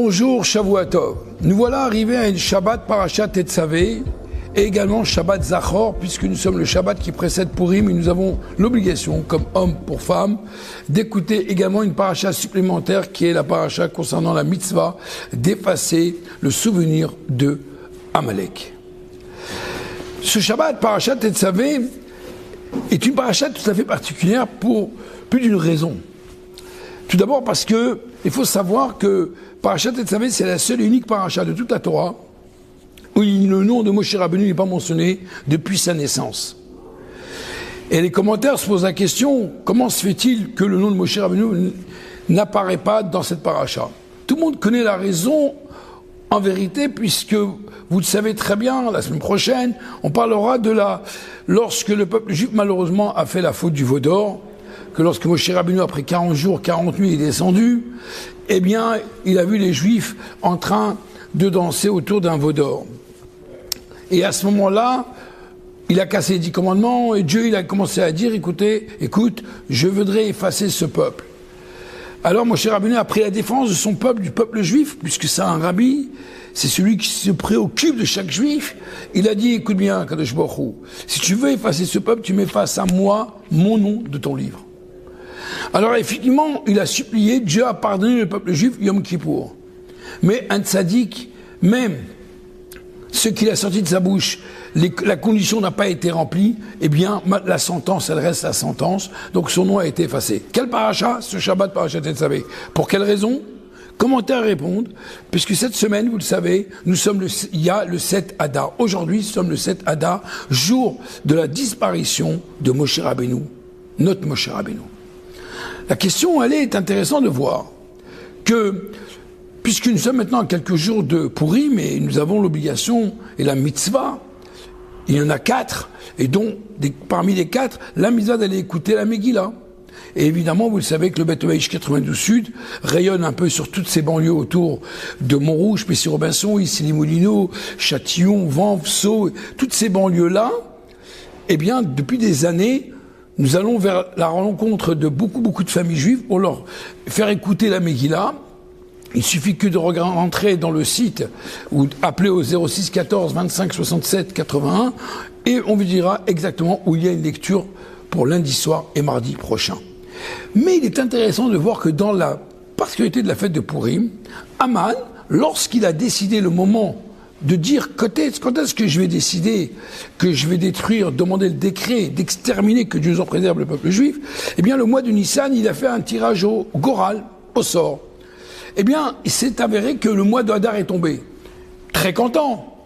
bonjour, Shavua Tov. Nous voilà arrivés à une Shabbat Parashat Tetzavé et également Shabbat Zachor, puisque nous sommes le Shabbat qui précède Purim et nous avons l'obligation, comme homme pour femme, d'écouter également une parasha supplémentaire qui est la parasha concernant la mitzvah d'effacer le souvenir de Amalek. Ce Shabbat Parashat Tetzavé est une parasha tout à fait particulière pour plus d'une raison. Tout d'abord parce que il faut savoir que Parashat Tetzavé, c'est la seule et unique parasha de toute la Torah où le nom de Moshe Rabbeinu n'est pas mentionné depuis sa naissance. Et les commentaires se posent la question, comment se fait-il que le nom de Moshe Rabbeinu n'apparaît pas dans cette parasha? Tout le monde connaît la raison, en vérité, puisque vous le savez très bien, la semaine prochaine, on parlera de lorsque le peuple juif malheureusement a fait la faute du veau d'or, que lorsque Moshe Rabbeinu, après 40 jours, 40 nuits, est descendu, eh bien, il a vu les Juifs en train de danser autour d'un veau d'or. Et à ce moment-là, il a cassé les 10 commandements, et Dieu, il a commencé à dire, écoute, je voudrais effacer ce peuple. Alors Moshe Rabbeinu a pris la défense de son peuple, du peuple juif, puisque c'est un rabbi, c'est celui qui se préoccupe de chaque juif. Il a dit, écoute bien, Kadosh Baruch Hu, si tu veux effacer ce peuple, tu m'effaces à moi mon nom de ton livre. Alors effectivement, il a supplié, Dieu a pardonné le peuple juif Yom Kippour. Mais un tzaddik, même ce qu'il a sorti de sa bouche, la condition n'a pas été remplie, eh bien la sentence, elle reste la sentence, donc son nom a été effacé. Quel parasha? Ce Shabbat Parashat Tetzavé. Pour quelle raison? Commentaires répondent, puisque cette semaine, vous le savez, il y a le 7 Adar. Aujourd'hui, nous sommes le 7 Adar, jour de la disparition de Moshe Rabbeinu, notre Moshe Rabbeinu. La question, elle est intéressante de voir que, puisque nous sommes maintenant à quelques jours de Purim et nous avons l'obligation et la mitzvah, il y en a 4, et dont parmi les 4, la mitzvah d'aller écouter la Megillah. Et évidemment, vous le savez que le Beth Oaïch 92 Sud rayonne un peu sur toutes ces banlieues autour de Montrouge, Plessis-Robinson, Issy-les-Moulineaux, Châtillon, Vanves, Sceaux, toutes ces banlieues-là, eh bien, depuis des années, nous allons vers la rencontre de beaucoup de familles juives pour leur faire écouter la Megillah. Il suffit que de rentrer dans le site ou appeler au 06 14 25 67 81 et on vous dira exactement où il y a une lecture pour lundi soir et mardi prochain. Mais il est intéressant de voir que dans la particularité de la fête de Purim, Aman, lorsqu'il a décidé le moment de dire quand est-ce que je vais décider que je vais détruire, demander le décret d'exterminer, que Dieu nous en préserve le peuple juif, eh bien le mois de Nissan, il a fait un tirage au Goral, au sort. Eh bien, il s'est avéré que le mois de Hadar est tombé. Très content.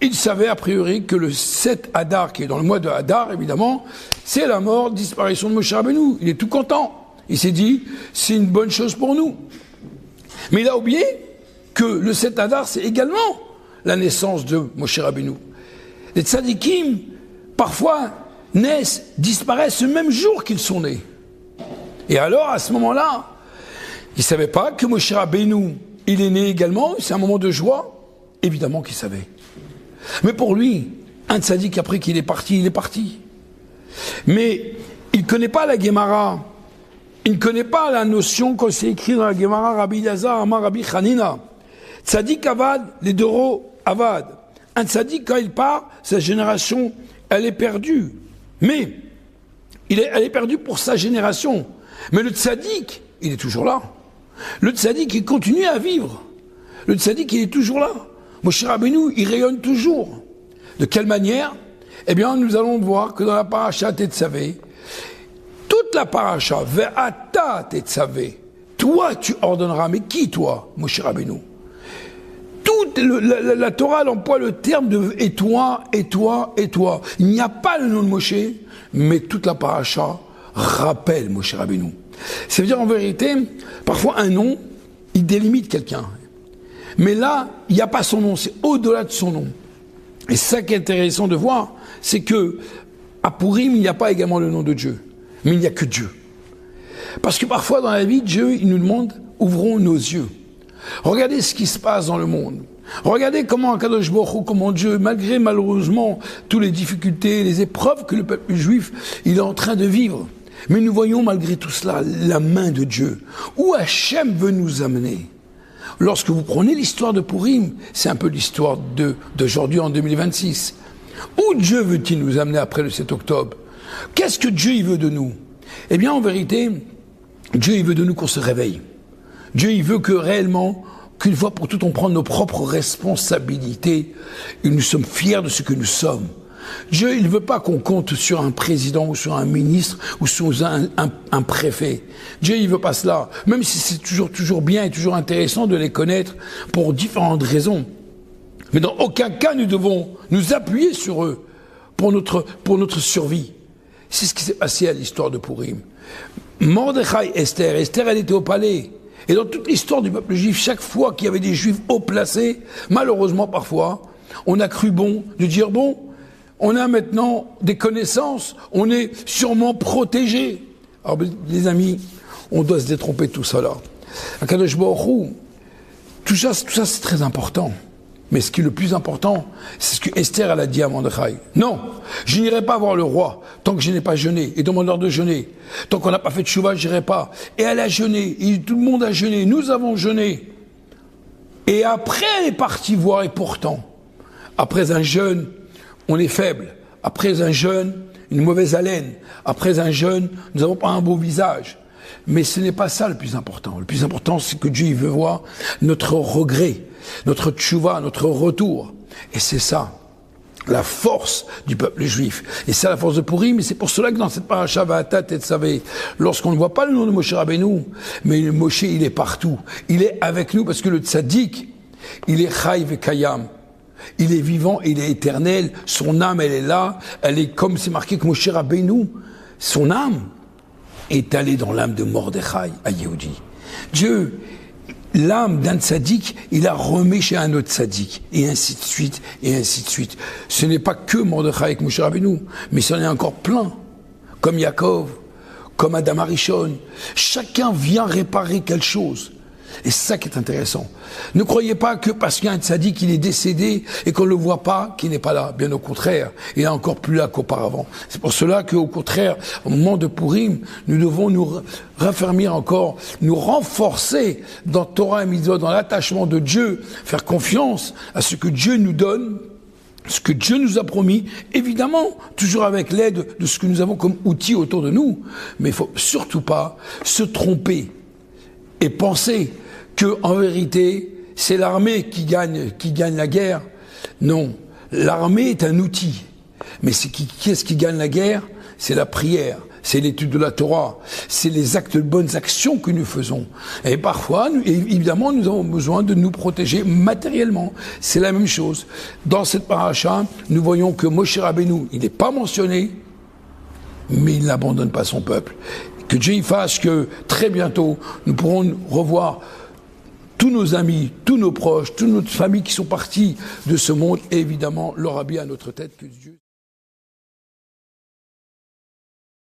Il savait a priori que le 7 Hadar, qui est dans le mois de Hadar, évidemment, c'est la mort, disparition de Moshe Rabbeinu. Il est tout content. Il s'est dit, c'est une bonne chose pour nous. Mais il a oublié que le 7 Hadar, c'est également la naissance de Moshe Rabbeinu. Les tzadikim, parfois, naissent, disparaissent le même jour qu'ils sont nés. Et alors, à ce moment-là, il ne savait pas que Moshe Rabbeinu, il est né également, c'est un moment de joie. Évidemment qu'il savait. Mais pour lui, un tzaddik, après qu'il est parti, il est parti. Mais il ne connaît pas la Gemara. Il ne connaît pas la notion qu'on s'est écrit dans la Gemara, Rabbi Elazar, Amar Rabbi Hanina. Tzaddik avad, les doro avad. Un tzaddik, quand il part, sa génération, elle est perdue. Mais, elle est perdue pour sa génération. Mais le tzaddik, il est toujours là. Le tzaddik, il continue à vivre. Le tzaddik, il est toujours là. Moshe Rabbeinu, il rayonne toujours. De quelle manière? Eh bien, nous allons voir que dans la parasha Tetzavé, toute la parasha, Ve'ata Tetzavé, toi tu ordonneras, mais qui toi, Moshe Rabbeinu? Toute la Torah, elle emploie le terme de et toi, et toi, et toi. Il n'y a pas le nom de Moshe, mais toute la parasha rappelle Moshe Rabbeinu. Ça veut dire en vérité, parfois un nom, il délimite quelqu'un. Mais là, il n'y a pas son nom, c'est au-delà de son nom. Et ça qui est intéressant de voir, c'est que à Purim, il n'y a pas également le nom de Dieu, mais il n'y a que Dieu. Parce que parfois dans la vie, Dieu, il nous demande, ouvrons nos yeux. Regardez ce qui se passe dans le monde. Regardez comment Kadosh Baruch Hu, comment Dieu, malgré malheureusement toutes les difficultés, les épreuves que le peuple juif, il est en train de vivre. Mais nous voyons malgré tout cela la main de Dieu. Où Hachem veut nous amener? Lorsque vous prenez l'histoire de Pourim, c'est un peu l'histoire d'aujourd'hui en 2026. Où Dieu veut-il nous amener après le 7 octobre? Qu'est-ce que Dieu il veut de nous? Eh bien, en vérité, Dieu il veut de nous qu'on se réveille. Dieu il veut que réellement, qu'une fois pour toutes, on prenne nos propres responsabilités et nous sommes fiers de ce que nous sommes. Dieu, il ne veut pas qu'on compte sur un président ou sur un ministre ou sur un préfet. Dieu, il ne veut pas cela. Même si c'est toujours bien et toujours intéressant de les connaître pour différentes raisons. Mais dans aucun cas, nous devons nous appuyer sur eux pour notre survie. C'est ce qui s'est passé à l'histoire de Pourim. Mordechai, Esther, elle était au palais. Et dans toute l'histoire du peuple juif, chaque fois qu'il y avait des juifs haut placés, malheureusement parfois, on a cru bon de dire bon, on a maintenant des connaissances, on est sûrement protégé. Alors les amis, on doit se détromper de tout ça là. Akadosh Baruch Hu, tout ça c'est très important. Mais ce qui est le plus important, c'est ce que Esther elle a dit à Mordechai. Non, je n'irai pas voir le roi tant que je n'ai pas jeûné et demande l'heure de jeûner. Tant qu'on n'a pas fait de chouva, je n'irai pas. Et elle a jeûné, et tout le monde a jeûné, nous avons jeûné. Et après elle est partie voir, et pourtant, après un jeûne, on est faible. Après un jeûne, une mauvaise haleine. Après un jeûne, nous n'avons pas un beau visage. Mais ce n'est pas ça le plus important. Le plus important, c'est que Dieu il veut voir notre regret, notre tchouva, notre retour. Et c'est ça, la force du peuple juif. Et c'est la force de Pourim. Et c'est pour cela que dans cette paracha Va'ata Tetzavé, lorsqu'on ne voit pas le nom de Moshe Rabbeinu, mais Moshe, il est partout. Il est avec nous parce que le tzaddik, il est chai vekayam. Il est vivant, il est éternel. Son âme, elle est là. Elle est comme c'est marqué que Moshe Rabbeinu, son âme est allée dans l'âme de Mordechai à Yehudi. Dieu, l'âme d'un tzaddik, il a remis chez un autre tzaddik, et ainsi de suite, et ainsi de suite. Ce n'est pas que Mordechai avec Moshe Rabbeinu, mais c'en est encore plein, comme Yaakov, comme Adam Arishon. Chacun vient réparer quelque chose. Et c'est ça qui est intéressant. Ne croyez pas que parce qu'il y a un tzaddik qu'il est décédé et qu'on ne le voit pas, qu'il n'est pas là. Bien au contraire, il est encore plus là qu'auparavant. C'est pour cela qu'au contraire, au moment de Pourim, nous devons nous raffermir encore, nous renforcer dans Torah et Mitzvot, dans l'attachement de Dieu, faire confiance à ce que Dieu nous donne, ce que Dieu nous a promis, évidemment, toujours avec l'aide de ce que nous avons comme outil autour de nous. Mais il ne faut surtout pas se tromper et penser que, en vérité, c'est l'armée qui gagne la guerre. Non. L'armée est un outil. Mais qu'est-ce qui gagne la guerre? C'est la prière. C'est l'étude de la Torah. C'est les actes de bonnes actions que nous faisons. Et parfois, évidemment, nous avons besoin de nous protéger matériellement. C'est la même chose. Dans cette paracha, nous voyons que Moshe Rabbeinu, il n'est pas mentionné, mais il n'abandonne pas son peuple. Que Dieu y fasse que très bientôt, nous pourrons revoir tous nos amis, tous nos proches, toute notre famille qui sont partis de ce monde, et évidemment, leur habit à notre tête. Que Dieu